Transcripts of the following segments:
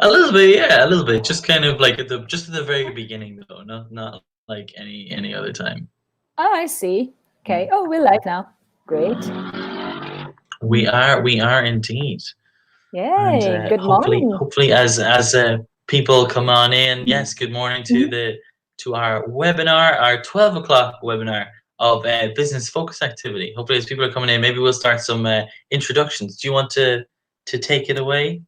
A little bit, yeah, a little bit. Just kind of like at the very beginning though, not like any other time. Oh, I see. Okay. Oh, we're live now. Great. We are indeed. And Yay. Good hopefully morning. hopefully as people come on in, yes, good morning to our webinar, our 12 o'clock webinar of business focus activity. Hopefully as people are coming in, maybe we'll start some introductions. Do you want to take it away?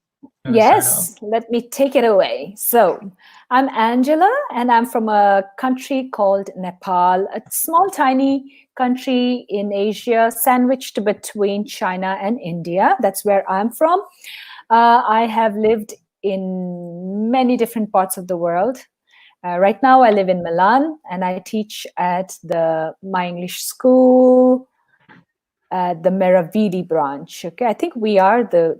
You want to start off? Yes, let me take it away. So, I'm Angela, and I'm from a country called Nepal, a small, tiny country in Asia, sandwiched between China and India. That's where I'm from. I have lived in many different parts of the world. Right now, I live in Milan, and I teach at my English school, the Meravidi branch. Okay, I think we are the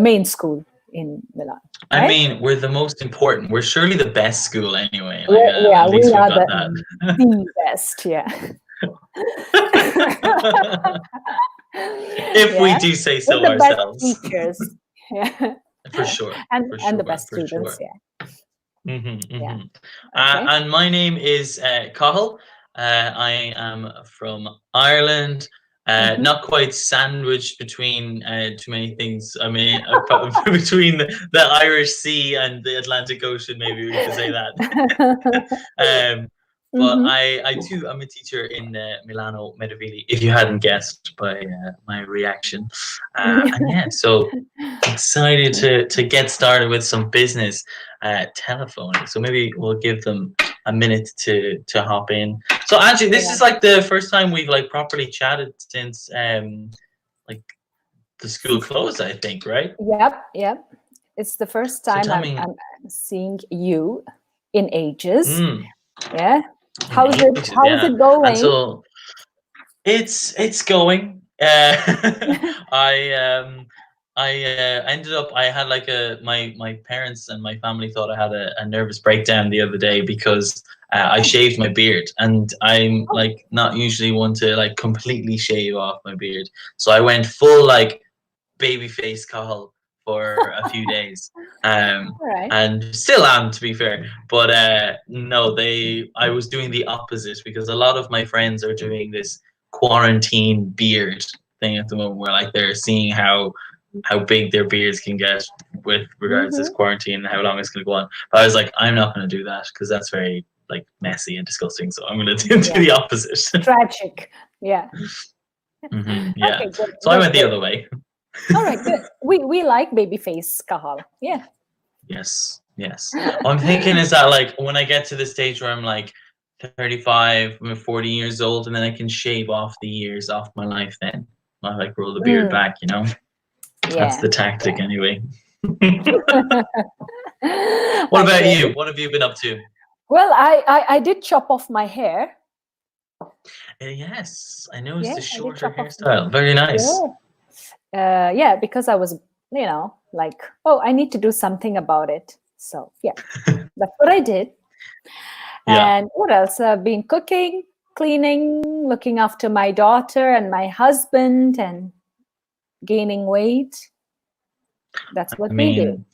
main school in Milan, I right? mean, we're the most important. We're surely the best school anyway. Like, Yeah, at we least we've are got that. the best. Yeah. If we Yeah, do say with so the best ourselves. teachers. Yeah, For sure, for and the sure, best for students. sure. Yeah, Mm-hmm, yeah. mm-hmm. Okay. And my name is Cathal. I am from Ireland. Hmm. Not quite sandwiched between too many things. I mean, between the Irish Sea and the Atlantic Ocean, maybe we could say that. Um, but Hmm. I'm a teacher in Milano Medivili, if you hadn't guessed by my reaction. And yeah, so excited to get started with some business telephoning. So maybe we'll give them a minute to hop in. So actually, this Yeah. is like the first time we've like properly chatted since like the school closed, I think, right? Yep. Yep. It's the first So time tell I'm, me, I'm seeing you in ages. mm, Yeah. in How's it? ages, How's yeah. it And going? so it's going. I ended up I had like my parents and my family thought I had a nervous breakdown the other day because I Oh, shaved my beard, and I'm oh, like not usually one to like completely shave off my beard. So I went full like baby face Cathal for a few days. Um all right. and still am, to be fair. But no, I was doing the opposite because a lot of my friends are doing this quarantine beard thing at the moment where like they're seeing how big their beards can get with regards to this Mm-hmm. quarantine and how long it's going to go on. But I was like, I'm not going to do that because that's very like messy and disgusting. So I'm going to do Yeah. the opposite. Tragic. Yeah. Yeah. Okay. Good. So I Good. went the Good. other way. All right. Good. We like babyface Kahal. Yeah. Yes, yes. What I'm thinking is that like when I get to the stage where I'm like 35, I'm 40 years old, and then I can shave off the years off my life then. I like roll the beard Mm, back, you know? That's yeah. the tactic anyway. What I about get you? it. What have you been up to? Well, I did chop off my hair. Yes, I noticed Yeah, a I did shorter chop off my hairstyle. Very nice. yeah. Yeah, because I was, like, oh, I need to do something about it. So yeah, that's what I did. Yeah. And what else? I've been cooking, cleaning, looking after my daughter and my husband, and gaining weight. That's I what we do. mean,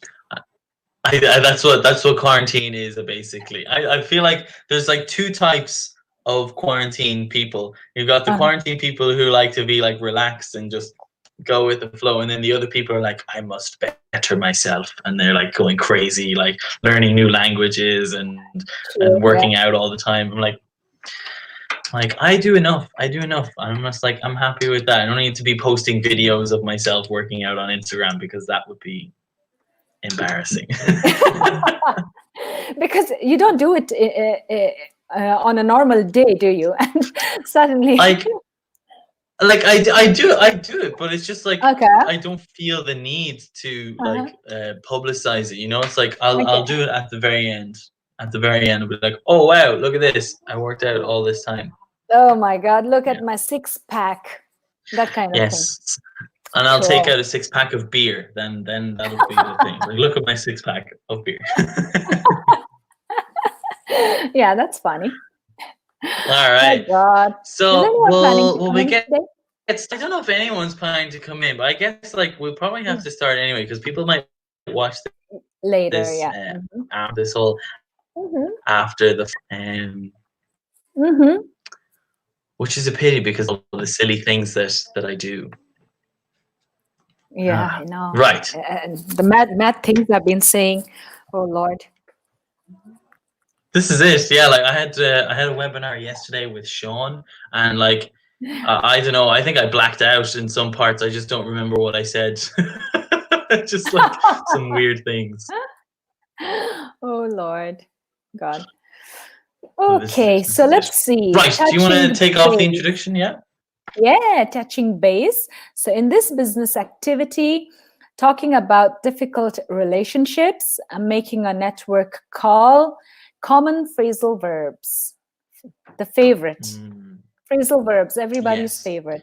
that's what quarantine is basically. I feel like there's like two types of quarantine people. You've got the Uh, quarantine people who like to be like relaxed and just go with the flow, and then the other people are like, I must better myself, and they're like going crazy, like learning new languages and sure. Yeah. working out all the time. I'm like I do enough. I do enough. I'm just like I'm happy with that. I don't need to be posting videos of myself working out on Instagram because that would be embarrassing. Because you don't do it on a normal day, do you? And suddenly, like I do it, but it's just like okay, I don't feel the need to uh-huh. like publicize it. You know, it's like I'll Okay. do it at the very end. At the very end, I'll be like, oh wow, look at this! I worked out all this time. Oh my God! Look Yeah. at my six pack. That kind of thing. Yes, and I'll take Cool. out a 6 pack of beer. Then that'll be the thing. Like, look at my 6 pack of beer. Yeah, that's funny. All My right. God. Is So anyone planning to will come we in get today? I don't know if anyone's planning to come in, but I guess like we'll probably have to start anyway because people might watch Later, this yeah. Mm-hmm. this whole Mm-hmm. after the Mm-hmm. which is a pity because of all the silly things that I do. Yeah, I know. Right. And the mad things I've been saying. Oh Lord. This is it. Yeah, like I had a webinar yesterday with Sean, and like I don't know. I think I blacked out in some parts. I just don't remember what I said. Just like some weird things. Oh Lord, God. This is Okay, it. This so is it. let's see. Right. Do you want to Touching take off the base. introduction? Yeah. Yeah, touching base. So in this business activity, talking about difficult relationships, making a network call, common phrasal verbs, the favorite. Phrasal verbs, everybody's Yes. favorite.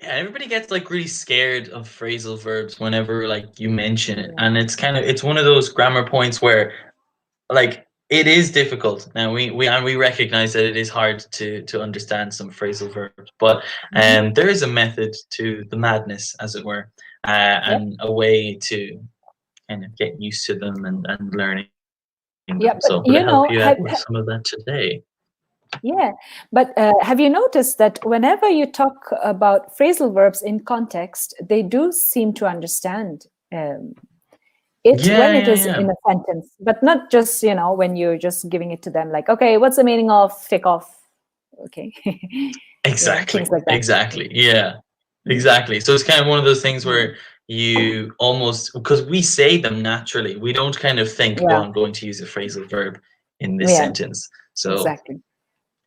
Yeah, everybody gets like really scared of phrasal verbs whenever like you mention it, and it's one of those grammar points where like it is difficult. Now we recognize that it is hard to understand some phrasal verbs, but there is a method to the madness, as it were, and a way to kind of get used to them and learning them. Yeah, So but I'm going you to help know, you out with some of that today. yeah, but have you noticed that whenever you talk about phrasal verbs in context, they do seem to understand it when it is in a sentence, but not just, you know, when you're just giving it to them like, okay, what's the meaning of take off? Okay. Exactly. Things like that. Exactly. Yeah. Exactly. So it's kind of one of those things where you almost, because we say them naturally, we don't kind of think, oh, I'm going to use a phrasal verb in this sentence. So exactly.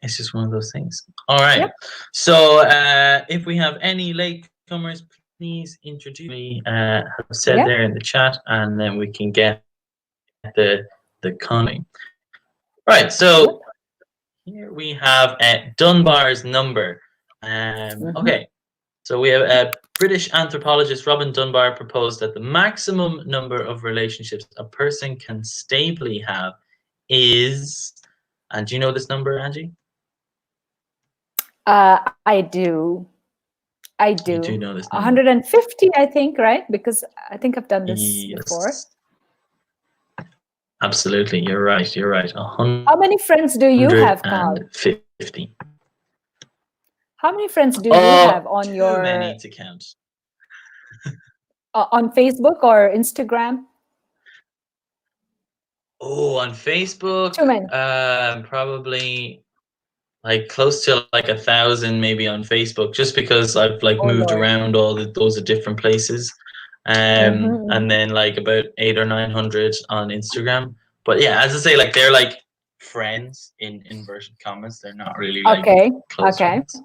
It's just one of those things. All right. Yep. So if we have any latecomers, please introduce me. Have said there in the chat, and then we can get the conning. Right. So here we have Dunbar's number. Okay. So we have a British anthropologist, Robin Dunbar, proposed that the maximum number of relationships a person can stably have is, and do you know this number, Angie? I do. You do know this number. 150, I think, right? Because I think I've done this before. Absolutely, you're right. You're right. How many friends do you have, Carl? 150. How many friends do you have on your? Too many to count. On Facebook or Instagram? Oh, on Facebook, Too many. probably like close to like 1,000 maybe on Facebook, just because I've like moved around all those different places, and then like about 800 or 900 on Instagram. But yeah, as I say, like they're like friends in inverted commas. They're not really like close friends.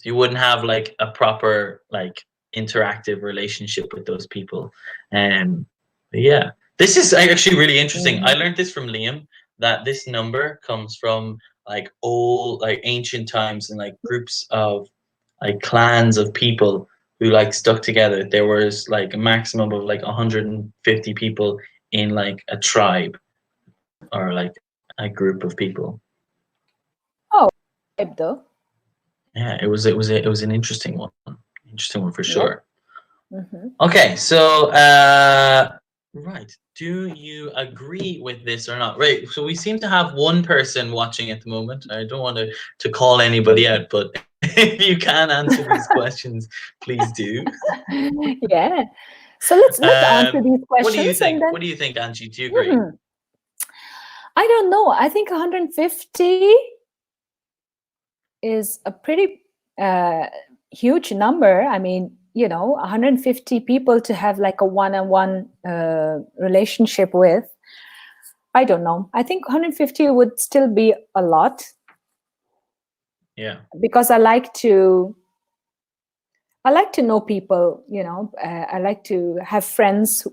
You wouldn't have like a proper like interactive relationship with those people. Yeah, this is actually really interesting. I learned this from Liam, that this number comes from like old, like ancient times, and like groups of like clans of people who like stuck together. There was like a maximum of like 150 people in like a tribe or like a group of people. Oh, though. Yeah, it was an interesting one for sure. Mm-hmm. Okay, so right, do you agree with this or not? Right, so we seem to have one person watching at the moment. I don't want to call anybody out, but if you can answer these questions, please do. Yeah. So let's answer these questions. What do you think? Then, what do you think, Angie? Do you agree? I don't know. I think 150 is a pretty huge number. I mean, you know, 150 people to have like a one-on-one relationship with. I don't know. I think 150 would still be a lot. Yeah. Because I like to know people, you know. I like to have friends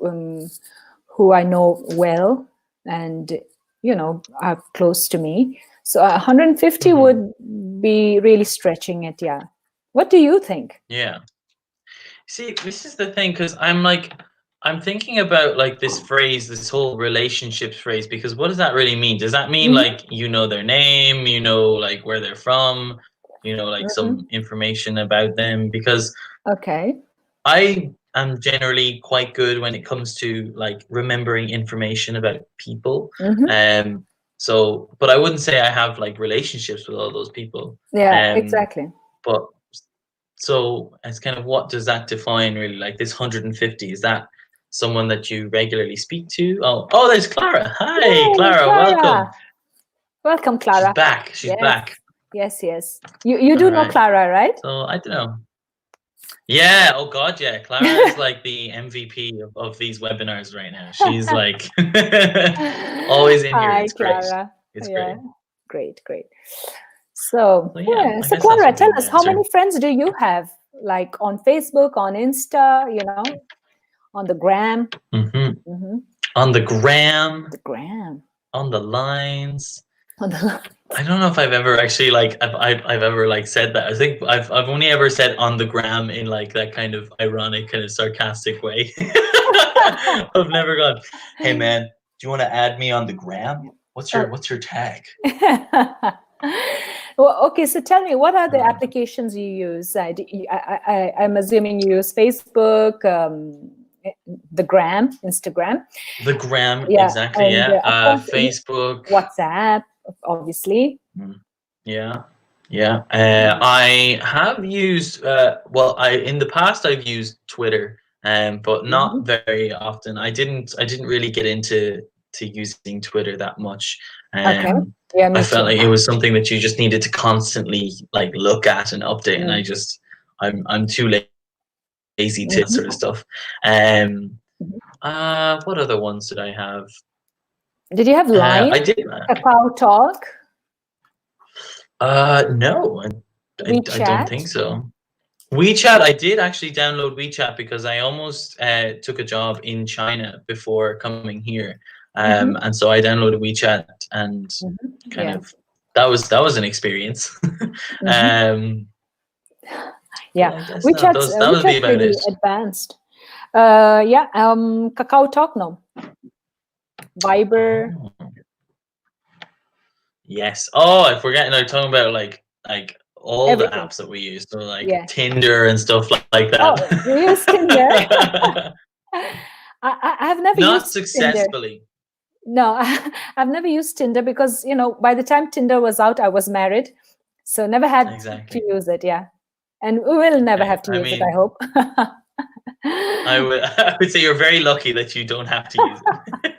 who I know well and, you know, are close to me. So 150 would be really stretching it, yeah. What do you think? Yeah. See, this is the thing, because I'm thinking about like this phrase, this whole relationships phrase, because what does that really mean? Does that mean like you know their name, you know like where they're from, like some information about them, because Okay. I am generally quite good when it comes to like remembering information about people. Mm-hmm. So, but I wouldn't say I have like relationships with all those people. Yeah, Um, exactly. but so it's kind of, what does that define really? Like this 150, is that someone that you regularly speak to? Oh, there's Clara. Hi, Yay, Clara. Clara. Welcome. Welcome, She's Clara. back. She's Yes, back. yes. You All do know right. Clara, right? So I don't know. Yeah. Oh God. Yeah. Clara is like the MVP of these webinars right now. She's like always in here. Hi, It's great. Clara. It's Yeah, great. great. So, So yeah, yeah. I So, guess that's Clara, tell something to us, how answer. many friends do you have? Like on Facebook, on Insta, on the gram? Hmm. Mm-hmm. On the gram, The gram. on the lines. On the I don't know if I've ever actually like I've ever like said that. I think I've only ever said on the gram in like that kind of ironic, kind of sarcastic way. I've never gone, hey man, do you want to add me on the gram? What's your tag? Well, okay, so tell me, what are the Uh, applications you use? I'm assuming you use Facebook, the gram, Instagram. the gram, Yeah, exactly. and Yeah. of course, Facebook. WhatsApp, obviously. Yeah. Yeah. Mhm. I have used well, I in the past I've used Twitter, but not Mhm. very often. I didn't really get into using Twitter that much. Okay. Um, Yeah, I me felt too. like it was something that you just needed to constantly like look at and update, and Mm. I'm too lazy to Mhm. sort of stuff. Um, Mhm. what other ones did I have? Did you have I Line, did. Kakao Talk, No, I don't WeChat? think so. WeChat, I did actually download WeChat because I almost took a job in China before coming here, Mm-hmm. and so I downloaded WeChat, and Mm-hmm. kind Yeah. of that was an experience. Mm-hmm. um, but Yeah. I guess no, WeChat's that would be WeChat's about really it. advanced. Yeah. Kakao Talk, no. Viber, Oh, yes. Oh, I forget. I'm talking about like all the everything. apps that we use, so like Yeah. Tinder and stuff like Oh, you use Tinder? that. I've never Not used Tinder. successfully. No, I've never used Tinder because, by the time Tinder was out, I was married. So never had to Exactly. use it. Yeah. And we will never Okay. have to I use it, I mean, hope. I would say you're very lucky that you don't have to use it.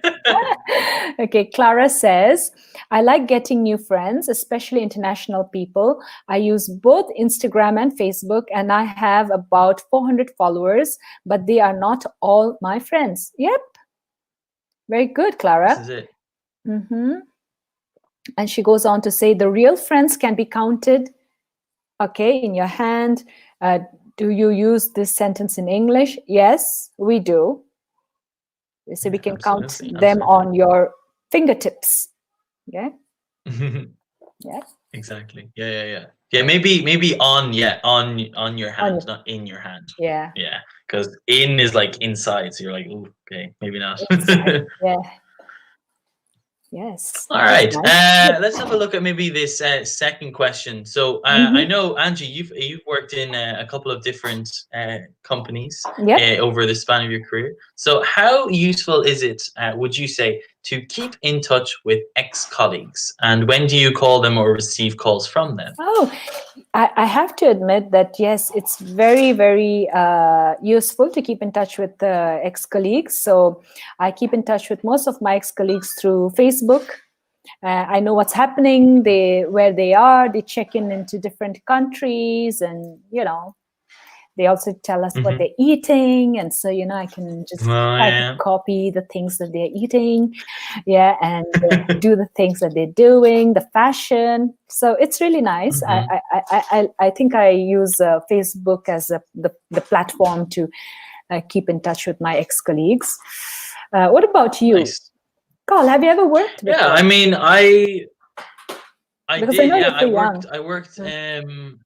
Okay, Clara says, I like getting new friends, especially international people. I use both Instagram and Facebook, and I have about 400 followers, but they are not all my friends. Yep. Very good, This Clara. is it. Hmm. And she goes on to say, the real friends can be counted, okay, in your hand. Uh, do you use this sentence in English? Yes, we do. So we Yeah, can count absolutely, them absolutely. on your fingertips. Yeah. Yeah. Exactly. Yeah. Yeah, maybe on, yeah, on your On hand, your, not in your hand. yeah. Yeah, because in is like inside, so you're like, ooh, okay, maybe not. Exactly. Yeah. Yes. All That's right, nice. let's have a look at maybe this second question. So I Mm-hmm. know, Angie, you've worked in a couple of different companies Yep. over the span of your career. So how useful is it, would you say, to keep in touch with ex-colleagues? And when do you call them or receive calls from them? Oh, I have to admit that, yes, it's very, very useful to keep in touch with ex-colleagues. So I keep in touch with most of my ex-colleagues through Facebook. I know what's happening, where they are, they check into different countries, and they also tell us what Hmm. they're eating, and so I can just Oh try to yeah. copy the things that they're eating, yeah, and do the things that they're doing, the fashion. So it's really nice. Hmm. I think I use Facebook as the platform to keep in touch with my ex-colleagues. What about you, Nice. Carl? Have you ever worked with Yeah, I mean, I because I did. know Yeah, you're I so worked. young. I worked. Mm.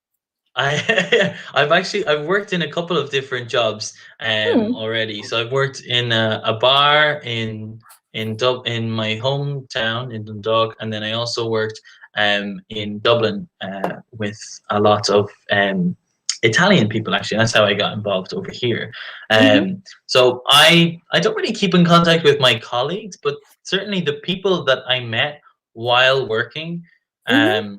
I've worked in a couple of different jobs Hmm. already. So I've worked in a bar in my hometown in Dundalk, and then I also worked in Dublin with a lot of Italian people. Actually, that's how I got involved over here. So I don't really keep in contact with my colleagues, but certainly the people that I met while working, the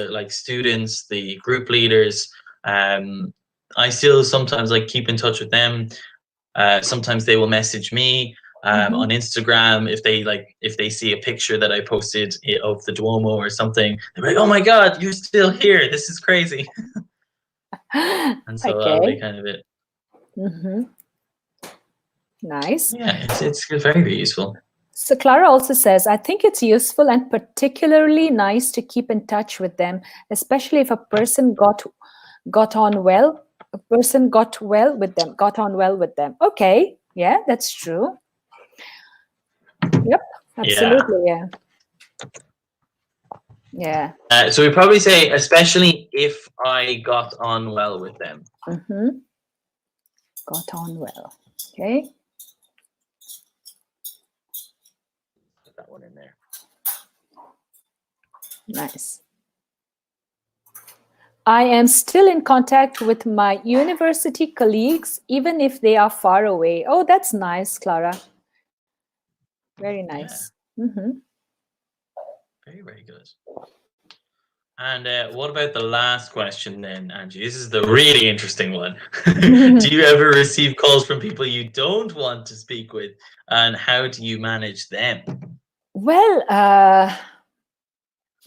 like students, the group leaders, I still sometimes like keep in touch with them. Sometimes they will message me on Instagram if they see a picture that I posted of the Duomo or something. They're like, "Oh my God, you're still here! This is crazy!" And so that'll be kind of it. Nice. Yeah, it's very, very useful. So Clara also says, I think it's useful and particularly nice to keep in touch with them, especially if a person got on well. A person got on well with them. Okay, yeah, that's true. Yep, absolutely, yeah. So we probably say, especially if I got on well with them. Got on well. Okay. Put that one in there. Nice. I am still in contact with my university colleagues, even if they are far away. Oh, that's nice, Clara. Very nice. Yeah. Very, very good. And what about the last question then, Angie? This is the really interesting one. Do you ever receive calls from people you don't want to speak with, and how do you manage them? Well,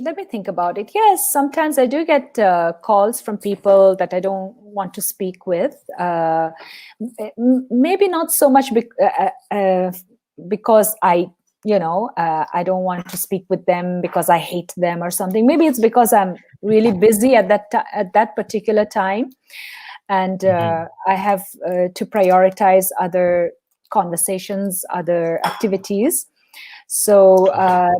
let me think about it. Yes, sometimes I do get calls from people that I don't want to speak with. Maybe not so much because I don't want to speak with them because I hate them or something. Maybe it's because I'm really busy at that particular time, and I have to prioritize other conversations, other activities. So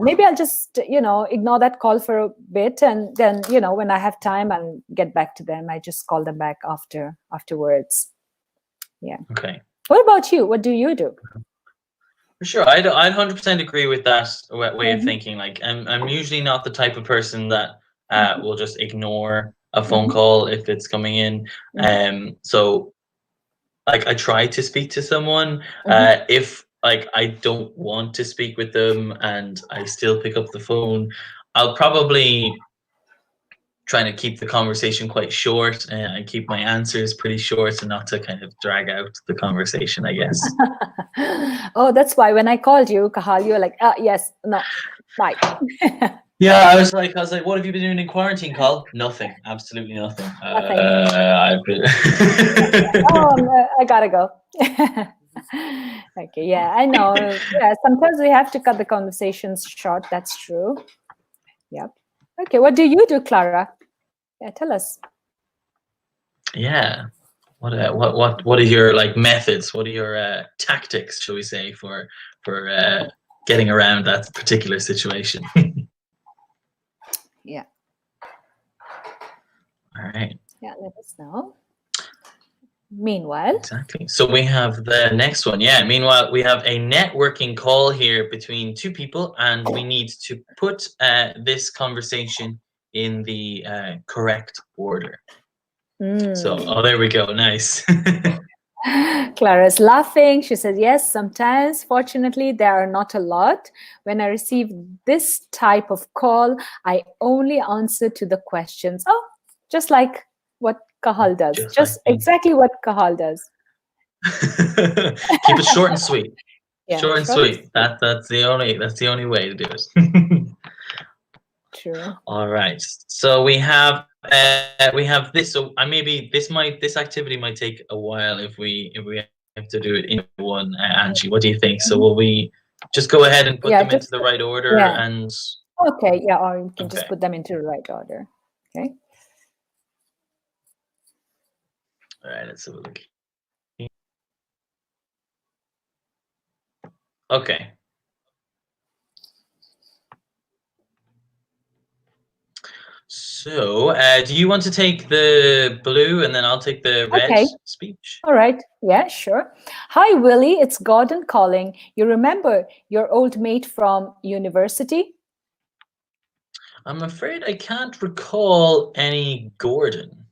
maybe I'll just ignore that call for a bit, and then when I have time, I'll get back to them. I just call them back afterwards. Yeah. Okay. What about you? What do you do? For sure, I'd 100% agree with that way of thinking. Like, I'm usually not the type of person that will just ignore a phone call if it's coming in. So, like, I try to speak to someone. If like I don't want to speak with them and I still pick up the phone, I'll probably trying to keep the conversation quite short and keep my answers pretty short and not to kind of drag out the conversation, I guess. Oh, that's why when I called you, Cathal, you were like, yes, no, bye. Yeah, I was like, what have you been doing in quarantine, Cathal? Nothing, absolutely nothing. I've been. I gotta go. Okay, yeah, I know. Yeah, sometimes we have to cut the conversations short. That's true. Yep. Okay, what do you do, Clara? Yeah, tell us. Yeah. What are your like methods? What are your tactics, shall we say, for getting around that particular situation? Yeah. All right. Yeah, let us know. Meanwhile. Exactly. So we have the next one. Yeah. Meanwhile, we have a networking call here between two people, and we need to put this conversation in the correct order. So, there we go. Nice. Clara's laughing. She says, yes, sometimes. Fortunately, there are not a lot. When I receive this type of call, I only answer to the questions. Oh, just like what Cathal does. Just like exactly what Cathal does. Keep it short and sweet. Yeah, short and sweet. That's the only way to do it. True. All right. So we have this. So maybe this activity might take a while if we have to do it in one. Angie, what do you think? So will we just go ahead and put them into the right order and? Okay. Yeah, or you can just put them into the right order. Okay. All right. Let's have a look. Okay. So, do you want to take the blue and then I'll take the red speech? All right. Yeah, sure. Hi, Willie. It's Gordon calling. You remember your old mate from university? I'm afraid I can't recall any Gordon.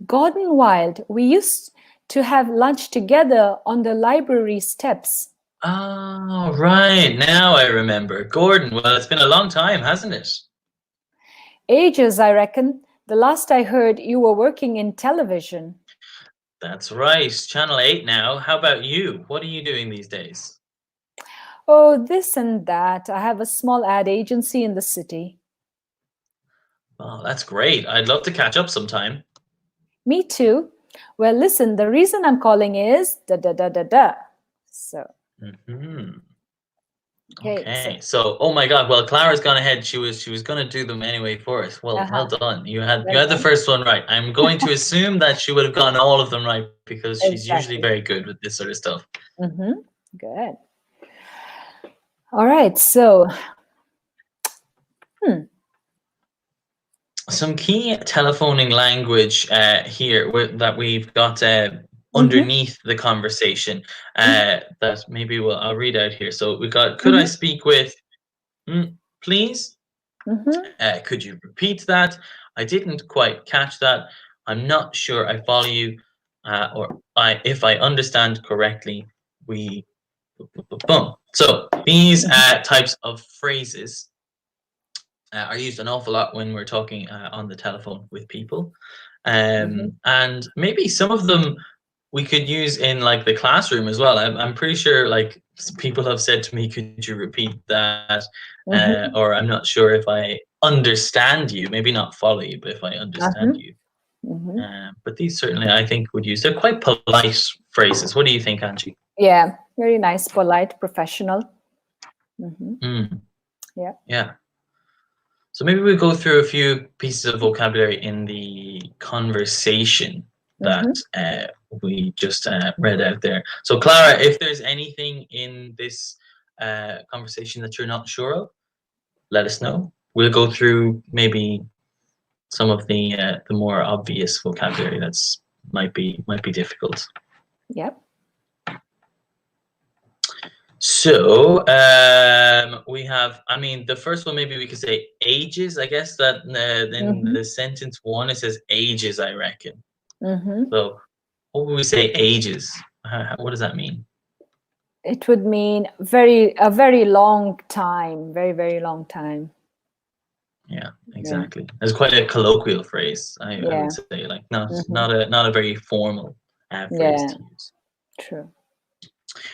Gordon Wilde. We used to have lunch together on the library steps. Oh, right. Now I remember. Gordon. Well, it's been a long time, hasn't it? Ages, I reckon. The last I heard, you were working in television. That's right. Channel 8 now. How about you? What are you doing these days? Oh, this and that. I have a small ad agency in the city. Oh, that's great. I'd love to catch up sometime. Me too. Well, listen, the reason I'm calling is da da da da da. So, Hmm. okay. Okay. So, oh my God. Well, Clara's gone ahead. She was going to do them anyway for us. Well done. You Well had the done. first one right. I'm going to assume that she would have gotten all of them right because she's usually Exactly. very good with this sort of stuff. Good. All right. So, Some key telephoning language here that we've got mhm, underneath the conversation mhm, that maybe I'll read out here. So we got, could I mhm, speak with, please? mhm. Could you repeat that? I didn't quite catch that. I'm not sure I follow you, if I understand correctly, we, boom. So these types of phrases are used an awful lot when we're talking on the telephone with people. Mhm, And maybe some of them we could use in like the classroom as well. I'm pretty sure like people have said to me, could you repeat that? mhm, Or I'm not sure if I understand you, maybe not follow you, but if I understand mhm, you. mhm. But these certainly I think would use, they're quite polite phrases. What do you think, Angie? Yeah, very nice, polite, professional. Mm, Yeah. yeah. So maybe we go through a few pieces of vocabulary in the conversation that Mhm. we just read out there. So Clara, if there's anything in this conversation that you're not sure of, let us know. We'll go through maybe some of the more obvious vocabulary that's might be difficult. Yep. So we have, I mean, the first one maybe we could say ages. I guess that in Mhm. the sentence one it says ages, I reckon. Mhm. So what would we say ages? What does that mean? It would mean a very long time, very, very long time. Yeah, Yeah. exactly. It's quite a colloquial phrase. I would Yeah. say like not Mhm. not a very formal phrase Yeah. to use. True.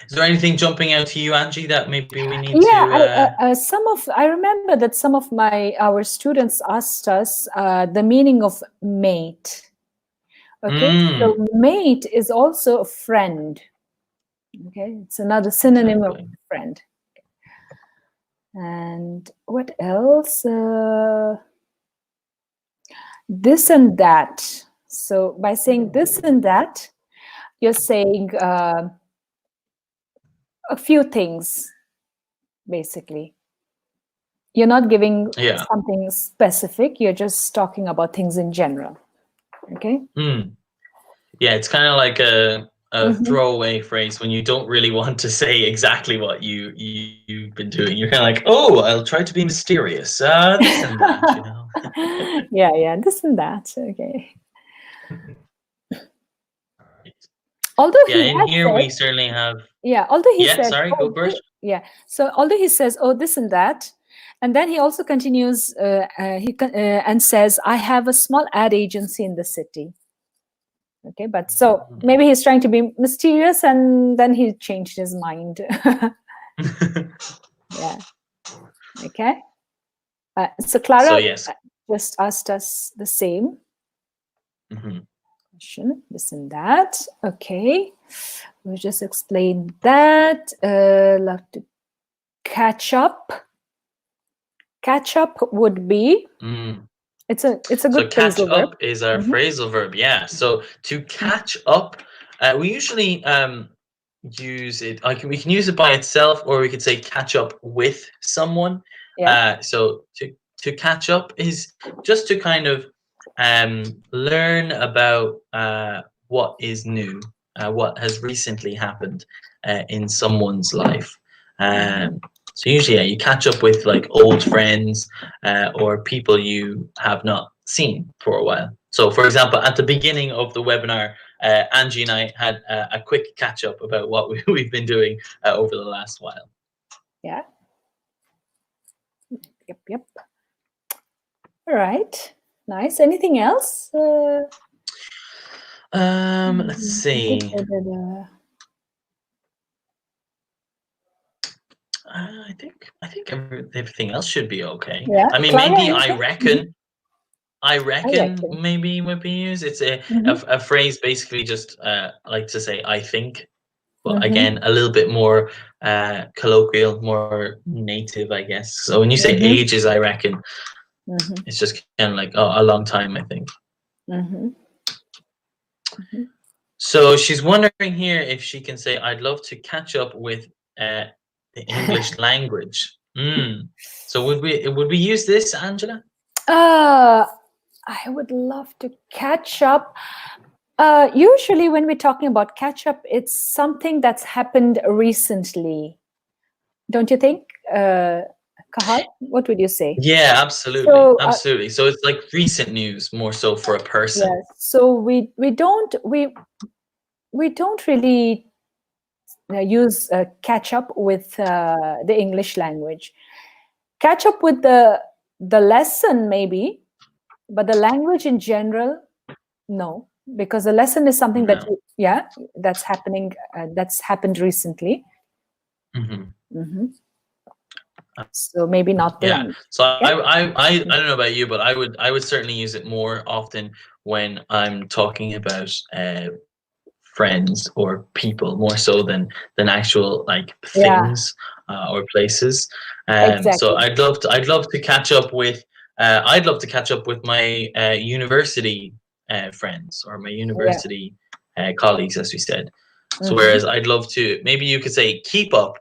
Is there anything jumping out to you, Angie, that maybe we need Yeah, to? I remember that some of our students asked us the meaning of mate. Okay, so Mm, mate is also a friend. Okay, it's another synonym of exactly. friend. And what else? This and that. So by saying this and that, you're saying a few things, basically. You're not giving Yeah. something specific, you're just talking about things in general. Okay? Mm. Yeah, it's kind of like a Mhm. throwaway phrase when you don't really want to say exactly what you've been doing. You're kind of like, oh, I'll try to be mysterious. This and that, you know. Yeah, this and that. Okay. Although Yeah, he in had here said, we certainly have. yeah, although he Yeah, said, sorry, go oh, first. yeah. So although he says, oh, this and that, and then he also continues, and says, I have a small ad agency in the city. Okay, but so maybe he's trying to be mysterious, and then he changed his mind. Yeah. Okay. So So Clara yes. just asked us the same Mhm. question, this and that. Okay. We just explained that. Love to catch up. Catch up would be, Mm. it's a So good catch phrasal verb. up is our Mhm. phrasal verb. Yeah. So to catch up, we usually use it. We can use it by itself, or we could say catch up with someone. Yeah. So to catch up is just to kind of learn about what is new, what has recently happened in someone's life. Mhm. So usually, yeah, you catch up with like old friends or people you have not seen for a while. So, for example, at the beginning of the webinar, Angie and I had a quick catch up about what we've been doing over the last while. Yeah. Yep. All right. Nice. Anything else? Let's see. I think everything else should be okay. Yeah. I mean, Clara, maybe anything? I I reckon reckon. maybe would be used. It's Mm-hmm. a phrase basically just like to say I think, but Mm-hmm. again a little bit more colloquial, more native, I guess. So when you say Mm-hmm. ages, I reckon Mm-hmm. it's just kind of like a long time, I think. Mm-hmm. Mm-hmm. So she's wondering here if she can say, I'd love to catch up with the English language. So would we use this, Angela? I would love to catch up. Usually, when we're talking about catch up, it's something that's happened recently. Don't you think, Cathal? What would you say? Yeah, absolutely. So, Absolutely. So it's like recent news more so for a person. yes. So we don't really use catch up with the English language. Catch up with the lesson maybe, but the language in general, no, because the lesson is something that No. that's happening. That's happened recently. Hmm. Hmm. So maybe not the Yeah. language. So Yeah. I don't know about you, but I would certainly use it more often when I'm talking about friends or people more so than actual like Yeah. things or places. So Exactly. I'd love to catch up with my university friends or my Yeah. university colleagues, as we said. So Hmm. whereas I'd love to, maybe you could say keep up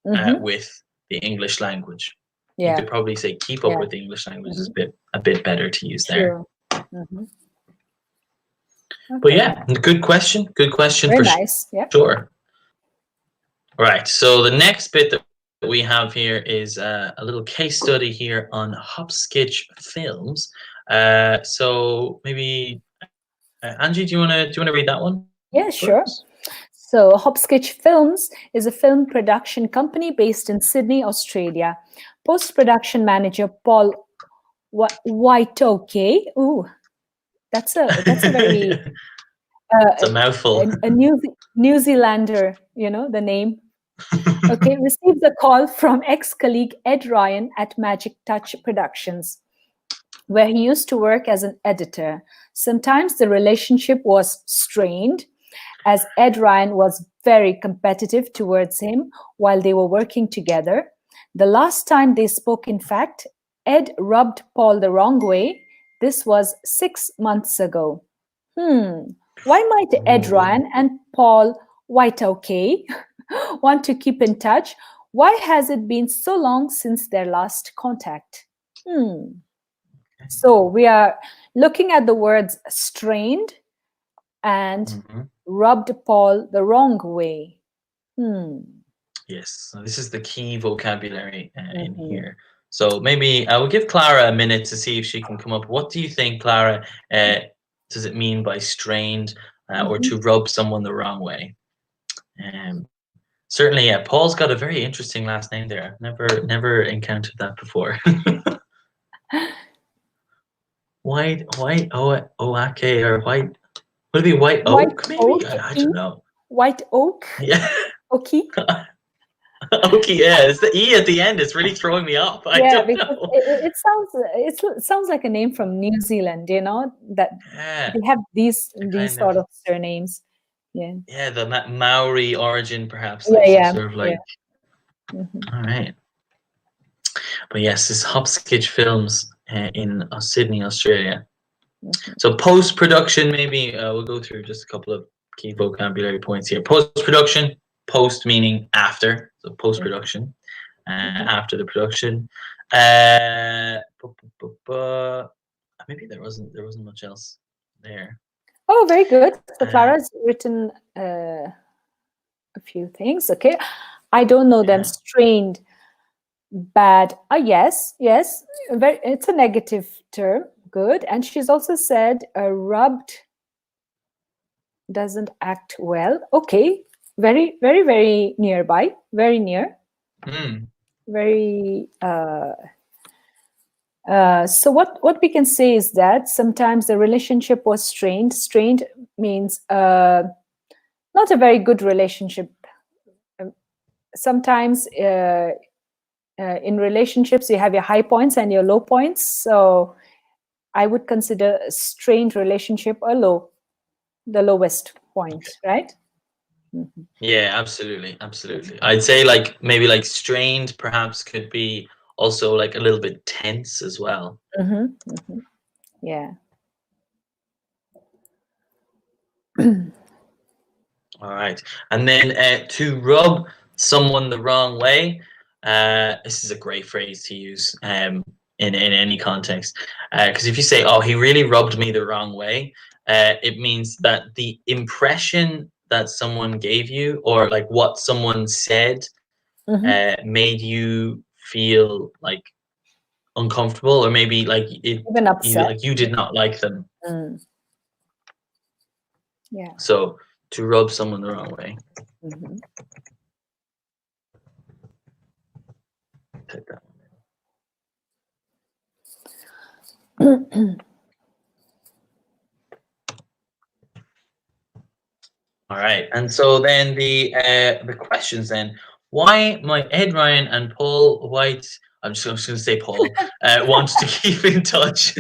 Hmm. with the English language. You Yeah. could probably say keep up Yeah. with the English language is Hmm. a bit better to use there. Sure. Hmm. But Okay. yeah, good question. Good question Very for nice. Yeah. sure. Right. So the next bit that we have here is a little case study here on Hopsketch films. So maybe Angie, do you want to read that one? Yeah. Sure. First? So, Hopsketch Films is a film production company based in Sydney, Australia. Post-production manager Paul Whiteoke. Ooh, that's a very It's a mouthful. a New Zealander. You know the name. Okay, received a call from ex-colleague Ed Ryan at Magic Touch Productions, where he used to work as an editor. Sometimes the relationship was strained, as Ed Ryan was very competitive towards him while they were working together. The last time they spoke, in fact, Ed rubbed Paul the wrong way. This was 6 months ago. Why might Ed Ooh. Ryan and Paul Whiteoke want to keep in touch? Why has it been so long since their last contact? So we are looking at the words strained and Mhm. rubbed Paul the wrong way. Yes, so this is the key vocabulary in Mhm. here. So maybe I will give Clara a minute to see if she can come up. What do you think, Clara? Does it mean by strained or Mhm. to rub someone the wrong way? Certainly, yeah. Paul's got a very interesting last name there. Never encountered that before. White Oake or white. Would it be white White oak? Maybe oak, I don't know. white oak, Yeah. oaky. Okay, yeah, it's the E at the end. It's really throwing me off. I Yeah, don't because know. it sounds like a name from New Zealand. You know that Yeah, they have the these kind of sort of surnames. Yeah, the Maori origin, perhaps, like some yeah, sort of yeah. like. Hmm. All right, but yes, this Hopsketch Films in Sydney, Australia. Hmm. So post production, maybe we'll go through just a couple of key vocabulary points here. Post production, post meaning after, so post production, Hmm. after the production. Maybe there wasn't much else there. Oh, very good. So Uh, Clara's written a few things. Okay, I don't know them. yeah. Strained. Bad. Yes, yes. It's a negative term. Good. And she's also said rubbed doesn't act well. Okay. Very, very, very nearby. Very near. Hmm. Very. So what we can say is that sometimes the relationship was strained. Strained means not a very good relationship. Sometimes in relationships you have your high points and your low points. So I would consider a strained relationship the lowest point, right? Mm-hmm. Yeah, absolutely, absolutely. I'd say like maybe like strained perhaps could be also like a little bit tense as well. Mm-hmm. Mm-hmm. Yeah. All right. And then to rub someone the wrong way, this is a great phrase to use in any context. Because if you say, oh, he really rubbed me the wrong way, it means that the impression that someone gave you or like what someone said Mm-hmm. made you feel like uncomfortable or maybe like Even upset. you did not like them. Mm. Yeah. So to rub someone the wrong way. Mm-hmm. Take that. All right, and so then the questions then. Why might Ed Ryan and Paul White? I'm just going to say Paul want to keep in touch.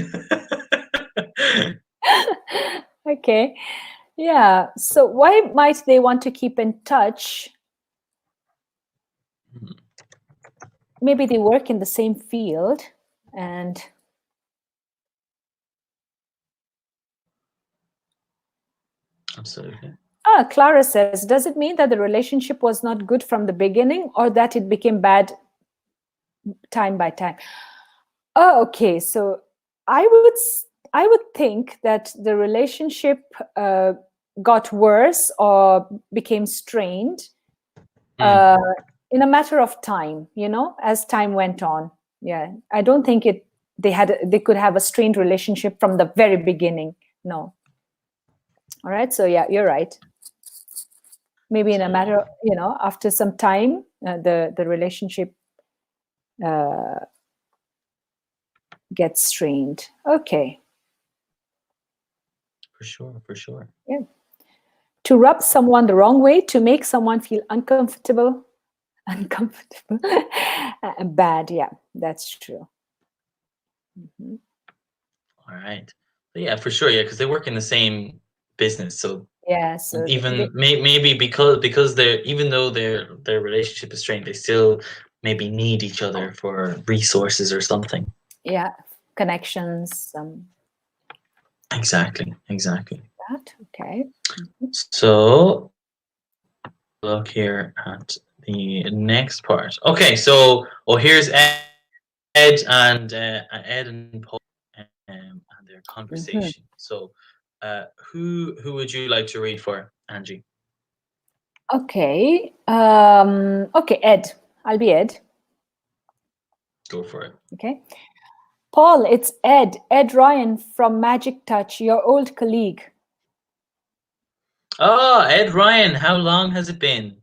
Okay. Yeah. So why might they want to keep in touch? Maybe they work in the same field and Absolutely. Clara says, does it mean that the relationship was not good from the beginning or that it became bad time by time? Oh, okay. So I would think that the relationship got worse or became strained in a matter of time, as time went on. Yeah, I don't think they could have a strained relationship from the very beginning. No. All right. So yeah, you're right. Maybe in a matter, after some time, the relationship gets strained. Okay. For sure, for sure. Yeah. To rub someone the wrong way, to make someone feel uncomfortable, bad. Yeah, that's true. Mm-hmm. All right. But yeah, for sure. Yeah, because they work in the same business, so Yeah. So even maybe because they're even though their relationship is strained, they still maybe need each other for resources or something. yeah, connections. Exactly. That okay. Mm-hmm. So look here at the next part. Okay, so here's Ed and Paul and their Mm-hmm. conversation. So, who would you like to read for, Angie? Okay. Okay, Ed. I'll be Ed. Go for it. Okay. Paul, it's Ed Ryan from Magic Touch, your old colleague. Oh, Ed Ryan, how long has it been?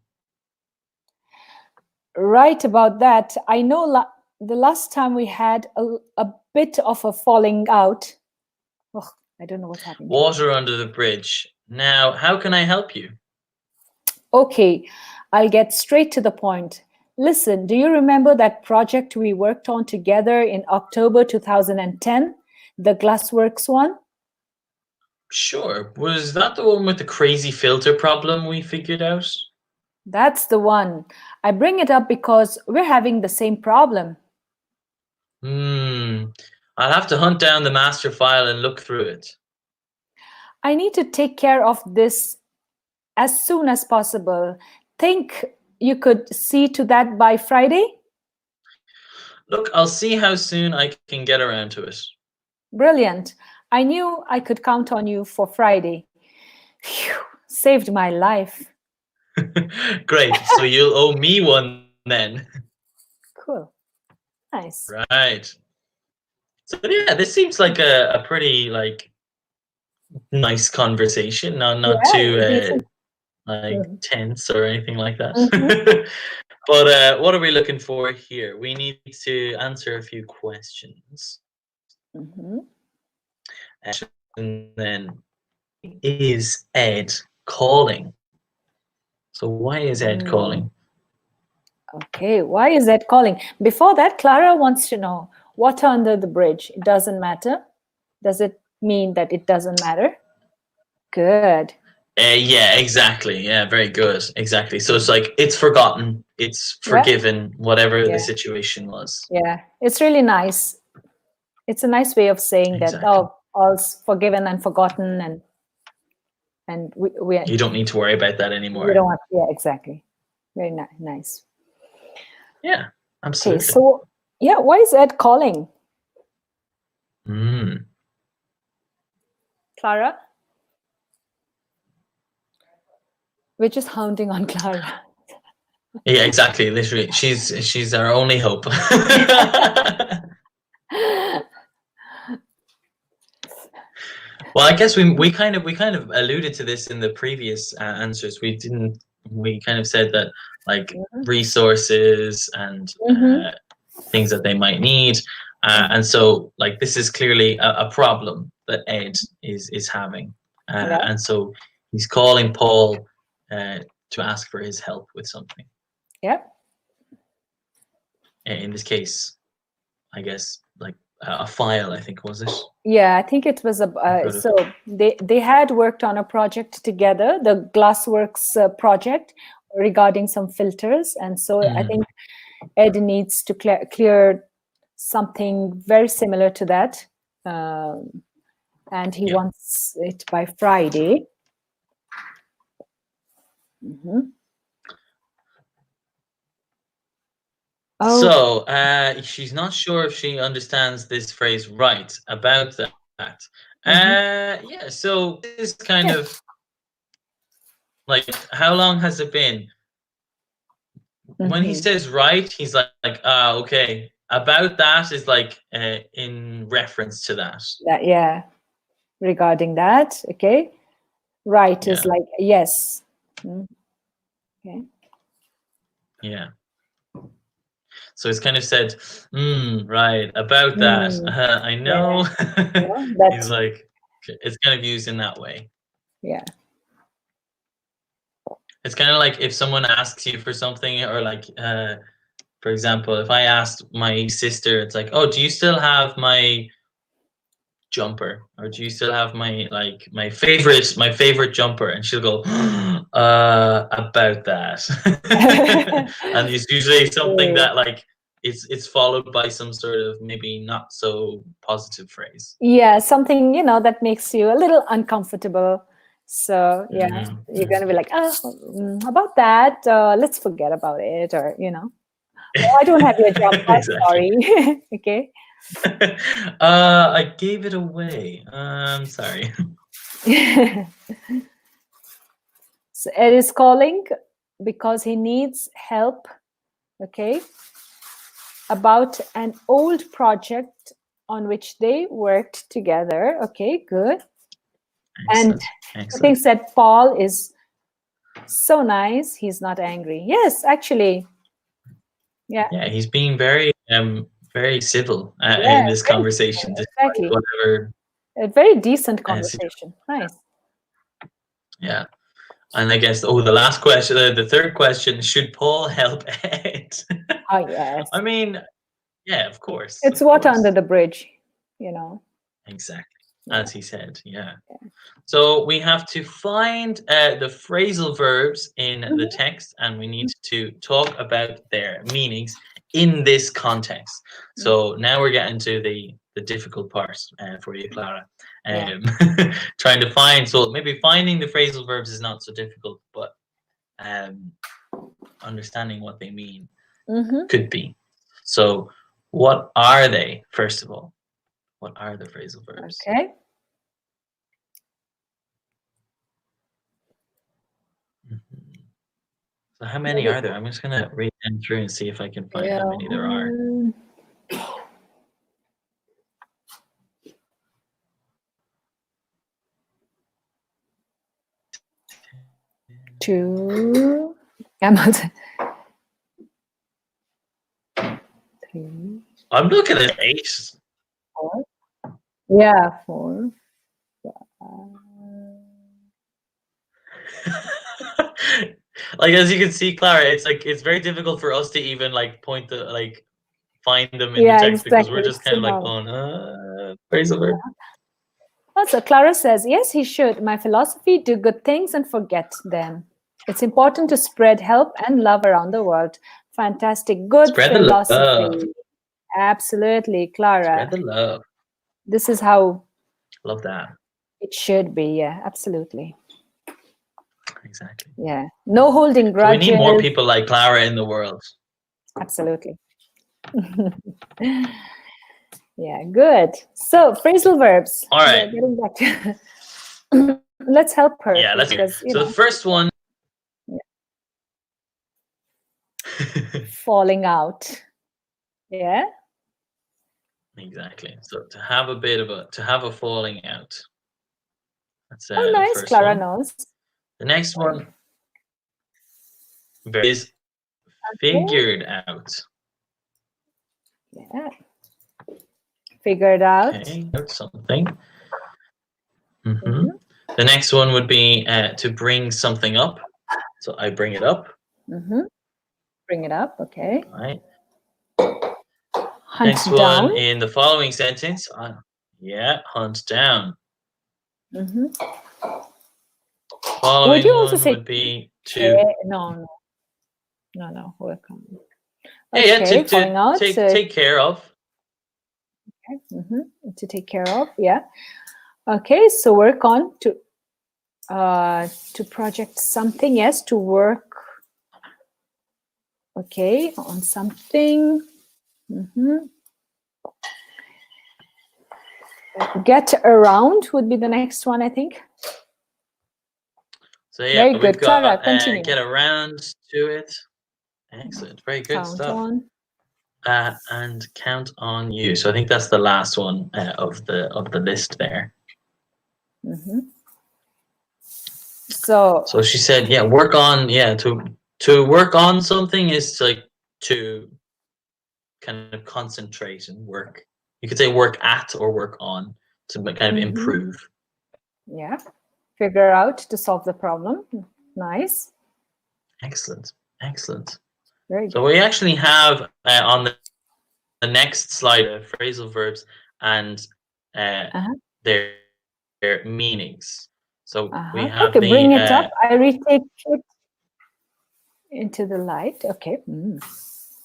Right about that. I know the last time we had a bit of a falling out. Oh, I don't know what's happening. Water under the bridge. Now, how can I help you? Okay, I'll get straight to the point. Listen, do you remember that project we worked on together in October 2010? The Glassworks one? Sure. Was that the one with the crazy filter problem we figured out? That's the one. I bring it up because we're having the same problem. I'll have to hunt down the master file and look through it. I need to take care of this as soon as possible. Think you could see to that by Friday? Look, I'll see how soon I can get around to it. Brilliant. I knew I could count on you for Friday. Phew, saved my life. Great. So you'll owe me one then. Cool. Nice. Right. So yeah, this seems like a pretty like nice conversation. Not Yeah, too decent. like Mhm. tense or anything like that. Mhm. But what are we looking for here? We need to answer a few questions. Mhm. And then is Ed calling? So why is Ed Mm. calling? Okay, why is that calling? Before that, Clara wants to know water under the bridge. It doesn't matter. Does it mean that it doesn't matter? Good. Yeah, exactly. Yeah, very good. Exactly. So it's like it's forgotten, it's Yeah, forgiven, whatever the yeah, situation was. yeah. It's really nice. It's a nice way of saying that, Exactly. oh, all's forgiven and forgotten, and You don't need to worry about that we anymore. don't want. Yeah, exactly. Very nice. Yeah, Okay, absolutely. so yeah, why is Ed calling, Mm. Clara? We're just hounding on Clara. Yeah, exactly. Literally, she's our only hope. Well, I guess we kind of alluded to this in the previous answers. We kind of said that like resources and Mm-hmm. things that they might need, and so like this is clearly a problem that Ed is having, Yeah, and so he's calling Paul to ask for his help with something. yeah. In this case, I guess like a file. I think was it? Yeah, I think it was a In front of. so they had worked on a project together, the Glassworks project regarding some filters, and so I Mm, think Ed needs to clear something very similar to that, and he yeah. wants it by Friday. Mhm. Oh, So she's not sure if she understands this phrase right about that. mhm. Yeah. So this is kind Yeah. of like how long has it been? When he Mhm. says right, he's like ah okay. About that is like in reference to that. That, yeah, regarding that, okay. Right is Yeah. like yes. Mm, okay. Yeah. So it's kind of said, right, about that. Mm, I yeah, know. yeah, He's that, like, it's kind of used in that way. yeah. It's kind of like if someone asks you for something, or like, for example, if I asked my sister, it's like, oh, do you still have my jumper, or do you still have my like my favorite jumper? And she'll go, about that. And it's usually something Okay. that like it's followed by some sort of maybe not so positive phrase. Yeah, something, that makes you a little uncomfortable. So, yeah, Yeah, you're going to be like, oh, about that, let's forget about it. Or, oh, I don't have your jumper. I'm exactly. sorry. Okay. I gave it away. I'm sorry. So Ed is calling because he needs help, okay, about an old project on which they worked together. Okay, good. And Excellent. I think Excellent. that Paul is so nice. He's not angry. Yes, actually. Yeah. Yeah, he's being very civil Yeah, in this very conversation, simple. despite Exactly. whatever. A very decent Situ- conversation. Nice. yeah, and I guess the last question, the third question: should Paul help Ed? Oh, yes. I mean, yeah, of course, It's of water under course, the bridge, you know. exactly, Yeah. as he said. Yeah. So we have to find the phrasal verbs in the Mhm. text, and we need to talk about their meanings in this context. Mm. So now we're getting to the difficult part for you, Clara. Yeah. Um, trying to find, so maybe finding the phrasal verbs is not so difficult, but um, understanding what they mean Mm-hmm. could be. So, what are they? First of all, what are the phrasal verbs? Okay. Mhm. So how many Maybe. are there? I'm just gonna read them through and see if I can find Yeah. how many there are. 2. I'm not. 3, I'm looking at 8. 4. Yeah, 4. Like, as you can see, Clara, it's like it's very difficult for us to even like point the like find them in the Yeah, text because we're exactly. just It's kind too of like long. going phrasal verb. Also, Clara says, yes, he should. My philosophy, do good things and forget them. It's important to spread help and love around the world. Fantastic. Good Spread the philosophy. love. Absolutely, Clara. Spread the love. This is how Love that. it should be. Yeah, absolutely. Exactly. Yeah. No holding So we grudges. need more people like Clara in the world. Absolutely. Yeah, good. So phrasal verbs. All right. Getting back to let's help her. Yeah, let's hear. because, So the first one. falling out. Yeah. Exactly. So to have a falling out. That's Oh, the nice. first Clara one. knows. The next one is figured out. Yeah. Figured out. Okay, note something. The next one would be to bring something up. So I bring it up. Bring it up. Okay. All right. Hunt Next down. one in the following sentence. Hunt down. Following Would you also one say would be to no. Work on. yeah, Okay, falling out. Take care of. Okay. To take care of. Yeah. Okay, so work on to project something. Yes, to work. Okay, on something. Get around would be the next one, I think. So yeah, very good. We've got Clara, continue. get around to it. Excellent, very good Count stuff. On. And count on you. So I think that's the last one of the list there. So she said, yeah, work on to work on something is like to kind of concentrate and work. You could say work at or work on to kind of improve. Yeah, figure out to solve the problem. Nice. Excellent. Very good. So we actually have on the next slide phrasal verbs and their meanings. So we have okay, bring it up. I retake it into the light. Okay.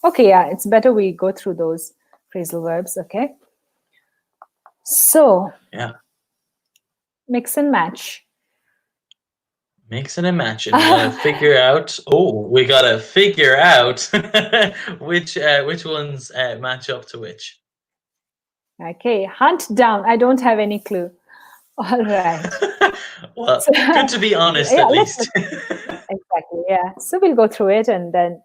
Okay, yeah, it's better we go through those phrasal verbs. Okay. So mix and match. Mixing and matching. We gotta figure out. We gotta figure out which ones match up to which. Okay, hunt down. I don't have any clue. All right. Well, good to be honest, at least. Exactly. Yeah. So we'll go through it, and then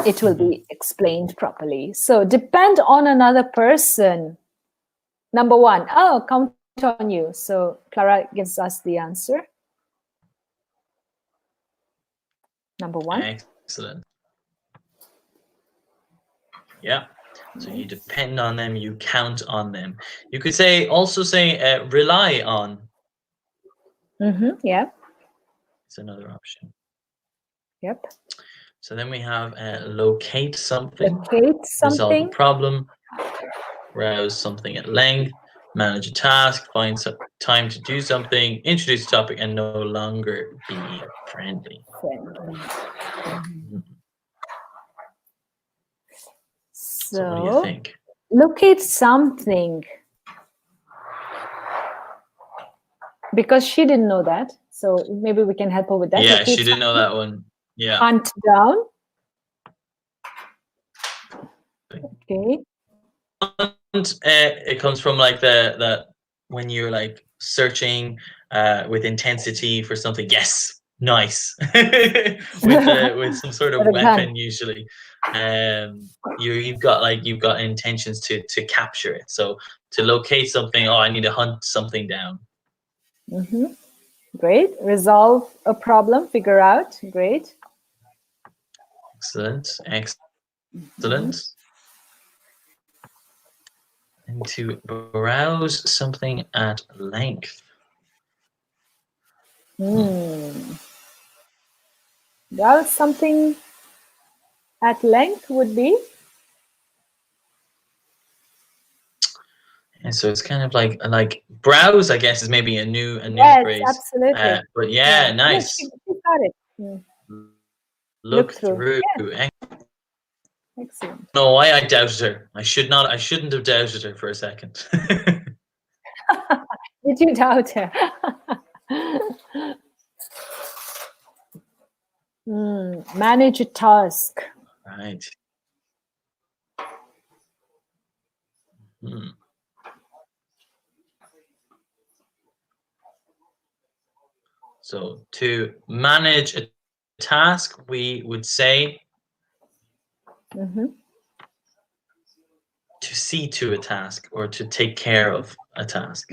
it will be explained properly. So depend on another person. Number 1. Oh, count on you. So Clara gives us the answer. Number 1. Excellent. Yeah. So you depend on them, you count on them. You could also say rely on. Yeah. It's another option. Yep. So then we have locate something. Locate something. Resolve a problem. Browse something at length. Manage a task. Find some time to do something. Introduce a topic and no longer be friendly. So what do you think? Locate something. Because she didn't know that. So maybe we can help her with that. Yeah, locate she didn't know that one. Yeah. Hunt down. Okay. It comes from like the when you're like searching with intensity for something. Yes, nice. with some sort of weapon usually. You've got intentions to capture it. So to locate something, I need to hunt something down. Great. Resolve a problem, figure out. Great. Excellent. Excellent. And to browse something at length. Browse something at length would be? And so it's kind of like browse, I guess, is maybe a new Yes, phrase. absolutely. But yeah, No, nice. she got it. Look through. through. Yeah. Excellent. No, why I doubted her. I shouldn't have doubted her for a second. Did you doubt her? Manage a task. Right. So to manage a task, we would say to see to a task or to take care of a task.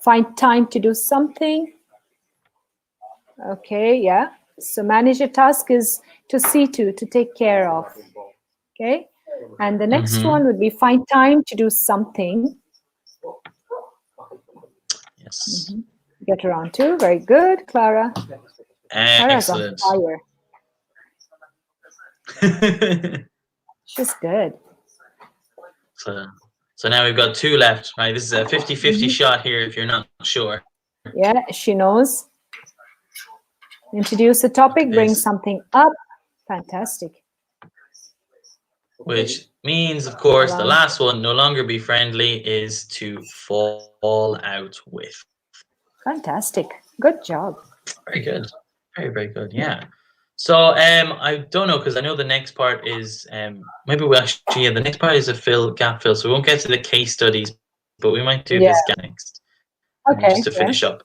Find time to do something. Okay, yeah. So manage a task is to see to take care of. Okay. And the next one would be find time to do something. Yes. Get around to. Very good, Clara. Clara's on Excellent. fire. She's good. So now we've got 2 left, right? This is a 50-50 shot here if you're not sure. Yeah, she knows. Introduce a topic, bring something up. Fantastic. Which means, of course, the last one, no longer be friendly, is to fall out with. Fantastic. Good job. Very good. Very, very good. Yeah. So I don't know, because I know the next part is maybe we actually, the next part is a gap fill. So we won't get to the case studies, but we might do this gap next. Okay. Just to finish up.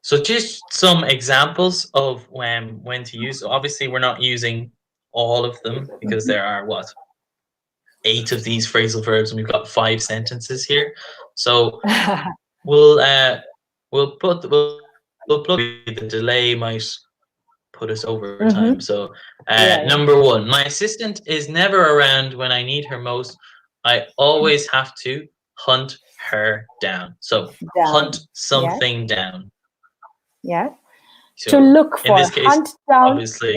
So just some examples of when to use. So obviously, we're not using all of them because there are 8 of these phrasal verbs, and we've got 5 sentences here. So we'll plug the delay might put us over time. So number 1, my assistant is never around when I need her most. I always have to hunt her down. So hunt something down. Yeah. So to look for. In this case, hunt down. Obviously,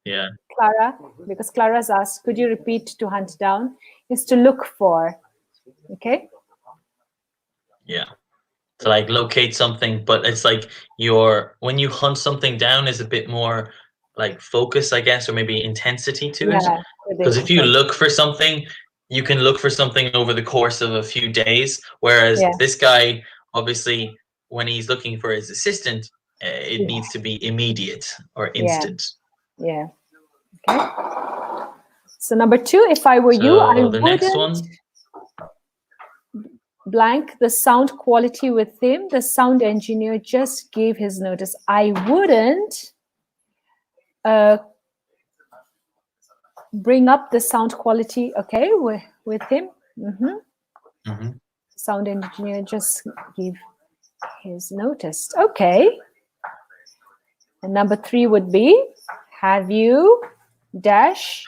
yeah. Clara, because Clara's asked, could you repeat to hunt down? Is to look for. Okay. Yeah. To like locate something, but it's like when you hunt something down is a bit more like focus, I guess, or maybe intensity to it. Because if you look for something, you can look for something over the course of a few days. Whereas this guy, obviously, when he's looking for his assistant, it needs to be immediate or instant. Yeah. Okay. So number 2, if I were you, I wouldn't next one. Blank the sound quality with him. The sound engineer just gave his notice. I wouldn't bring up the sound quality, okay, with him. Sound engineer just gave his notice. Okay. And number 3 would be, have you dash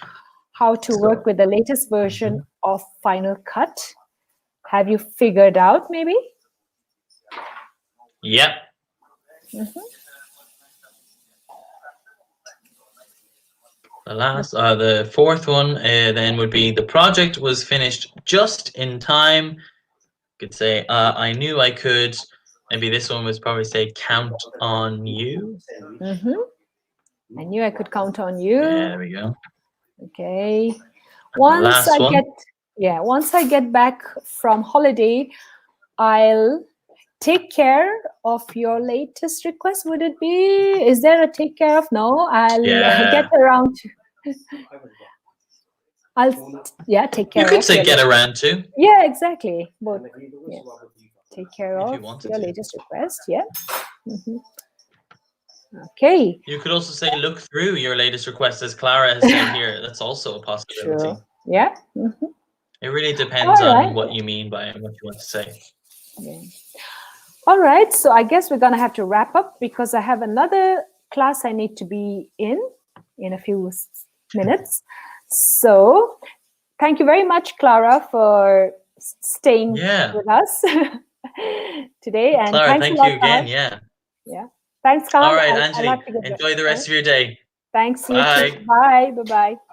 how to work with the latest version of Final Cut? Have you figured out maybe? Yep. The 4th one then would be, the project was finished just in time. You could say, I knew I could. Maybe this one was probably say, count on you. I knew I could count on you. Yeah, there we go. Okay. Once I get back from holiday, I'll take care of your latest request. Would it be? Is there a take care of? No, I'll get around to. Take care of. You could say get around to. Yeah, exactly. Both. Take care of your latest request. Yeah. Okay. You could also say look through your latest request, as Clara has said here. That's also a possibility. Sure. Yeah. It really depends All on right. what you mean by what you want to say. Yeah. All right. So I guess we're going to have to wrap up because I have another class I need to be in a few minutes. So thank you very much, Clara, for staying with us today. And Clara, thanks a thank lot, you Cathal. again. Yeah. Yeah. Thanks, All Cathal. right, I'll Anjali, have to get enjoy the back. rest of your day. Thanks, you Bye. too. Bye. Bye-bye.